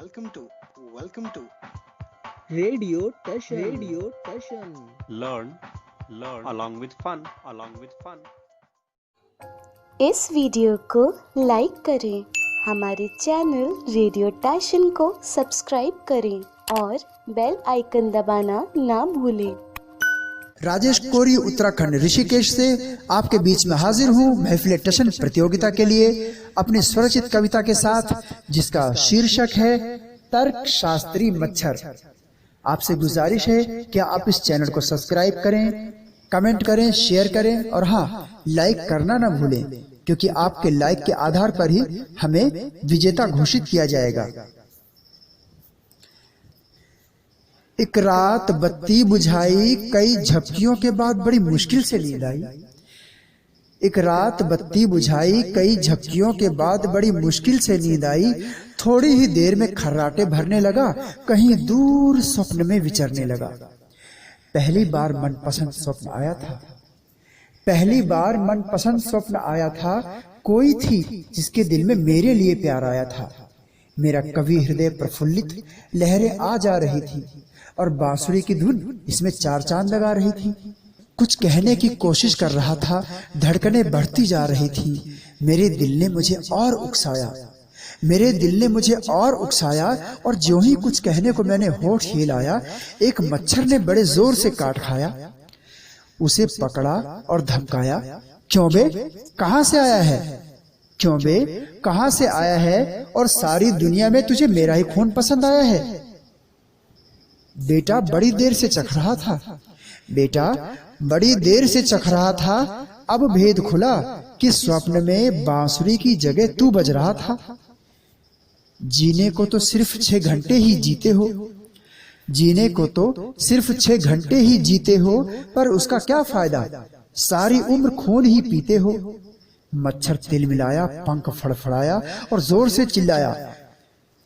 welcome to welcome to Radio Tashan. Learn along with fun. इस video को like करें, हमारे चैनल रेडियो टैशन को सब्सक्राइब करें और बेल आइकन दबाना ना भूलें। राजेश कोरी उत्तराखंड ऋषिकेश से आपके बीच में हाजिर हूँ महफिल टशन प्रतियोगिता के लिए अपनी स्वरचित कविता के साथ, जिसका शीर्षक है तर्क शास्त्री मच्छर। आपसे गुजारिश है कि आप इस चैनल को सब्सक्राइब करें, कमेंट करें, शेयर करें और हाँ, लाइक करना ना भूलें, क्योंकि आपके लाइक के आधार पर ही हमें विजेता घोषित किया जाएगा। एक रात बत्ती बुझाई, कई झपकियों के बाद बड़ी मुश्किल से नींद आई। एक रात बत्ती बुझाई, कई झपकियों के बाद बड़ी मुश्किल से नींद आई। थोड़ी ही देर में खर्राटे भरने लगा, कहीं दूर स्वप्न में विचरने लगा। पहली बार मनपसंद स्वप्न आया था, पहली बार मनपसंद स्वप्न आया था। कोई थी जिसके दिल में मेरे लिए प्यार आया था। मेरा कवि हृदय प्रफुल्लित, लहरें आ जा रही थी और बांसुरी की धुन इसमें चार चांद लगा रही थी। कुछ कहने की कोशिश कर रहा था, धड़कनें बढ़ती जा रही थी। मेरे दिल ने मुझे और उकसाया, मेरे दिल ने मुझे और उकसाया, और ज्यों ही कुछ कहने को मैंने होठ हिलाया, एक मच्छर ने बड़े जोर से काट खाया। उसे पकड़ा और धमकाया, क्यों बे कहां से आया है, क्यों बे कहां से आया है, और सारी दुनिया में तुझे मेरा ही खून पसंद आया है। बेटा बड़ी देर से चख रहा था, बेटा बड़ी देर से चख रहा था। अब भेद खुला कि स्वप्न में बांसुरी की जगह तू बज रहा था। जीने को तो सिर्फ 6 घंटे ही जीते हो, जीने को तो सिर्फ 6 घंटे ही जीते हो, पर उसका क्या फायदा, सारी उम्र खून ही पीते हो। मच्छर तिल मिलाया, पंख फड़फड़ाया और जोर से चिल्लाया,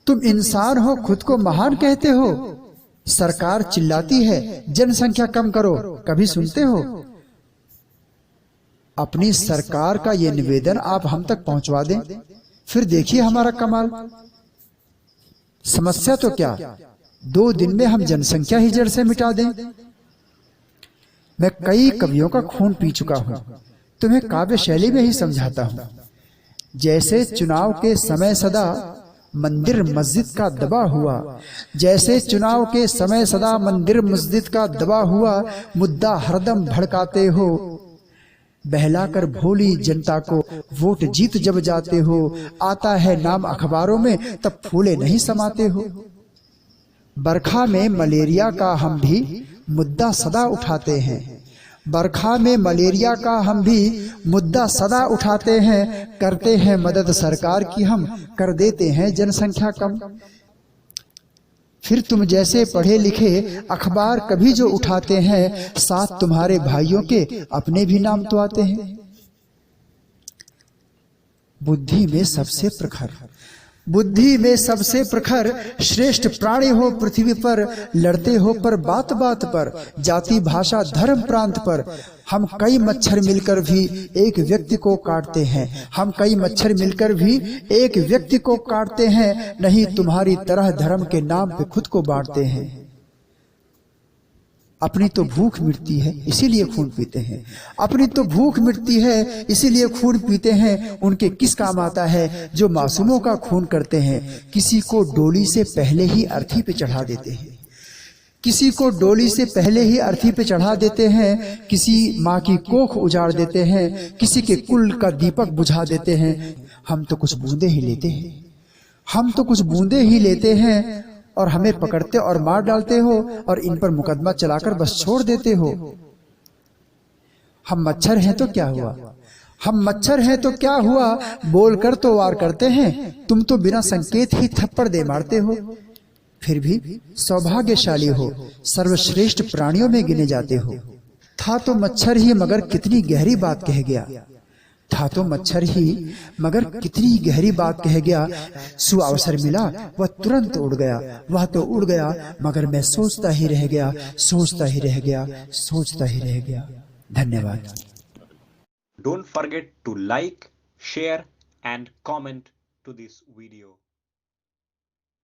तुम इंसान हो, खुद को महान कहते हो। सरकार चिल्लाती है जनसंख्या कम करो, कभी सुनते हो? अपनी सरकार का ये निवेदन आप हम तक पहुंचवा दें, फिर देखिए हमारा कमाल। समस्या तो क्या, 2 दिन में हम जनसंख्या ही जड़ से मिटा दें। मैं कई कवियों का खून पी चुका हूं, तुम्हें काव्य शैली में ही समझाता हूं। जैसे चुनाव के समय सदा मंदिर मस्जिद का दबा हुआ, जैसे चुनाव के समय सदा मंदिर मस्जिद का दबा हुआ, मुद्दा हरदम भड़काते हो। बहलाकर भोली जनता को वोट जीत जब जाते हो, आता है नाम अखबारों में तब फूले नहीं समाते हो। बरखा में मलेरिया का हम भी मुद्दा सदा उठाते हैं, बरखा में मलेरिया का हम भी मुद्दा सदा उठाते हैं। करते हैं मदद सरकार की, हम कर देते हैं जनसंख्या कम। फिर तुम जैसे पढ़े लिखे अखबार कभी जो उठाते हैं, साथ तुम्हारे भाइयों के अपने भी नाम तो आते हैं। बुद्धि में सबसे प्रखर, बुद्धि में सबसे प्रखर, श्रेष्ठ प्राणी हो पृथ्वी पर। लड़ते हो पर बात बात पर, जाति भाषा धर्म प्रांत पर। हम कई मच्छर मिलकर भी एक व्यक्ति को काटते हैं, हम कई मच्छर मिलकर भी एक व्यक्ति को काटते हैं। नहीं तुम्हारी तरह धर्म के नाम पे खुद को बांटते हैं। अपनी तो भूख मिटती है इसीलिए खून पीते हैं, अपनी तो भूख मिटती है इसीलिए खून पीते हैं। उनके किस काम आता है जो मासूमों का खून करते हैं। किसी को डोली से पहले ही अर्थी पे चढ़ा देते हैं, किसी को डोली से पहले ही अर्थी पे चढ़ा देते हैं। किसी माँ की कोख उजाड़ देते हैं, किसी के कुल का दीपक बुझा देते हैं। हम तो कुछ बूंदे ही लेते हैं, हम तो कुछ बूंदे ही लेते हैं, और हमें पकड़ते और मार डालते हो और इन पर मुकदमा चलाकर बस छोड़ देते हो। हम मच्छर हैं तो क्या हुआ, हम मच्छर हैं तो क्या हुआ, बोलकर तो वार करते हैं। तुम तो बिना संकेत ही थप्पड़ दे मारते हो। फिर भी सौभाग्यशाली हो, सर्वश्रेष्ठ प्राणियों में गिने जाते हो। था तो मच्छर ही मगर कितनी गहरी बात कह गया, था तो मच्छर ही मगर कितनी गहरी बात कह गया। सुअवसर मिला वह तुरंत उड़ गया, वह तो उड़ गया मगर मैं सोचता ही रह गया, सोचता ही रह गया, सोचता ही रह गया। धन्यवाद। Don't forget to like, share and comment to this video.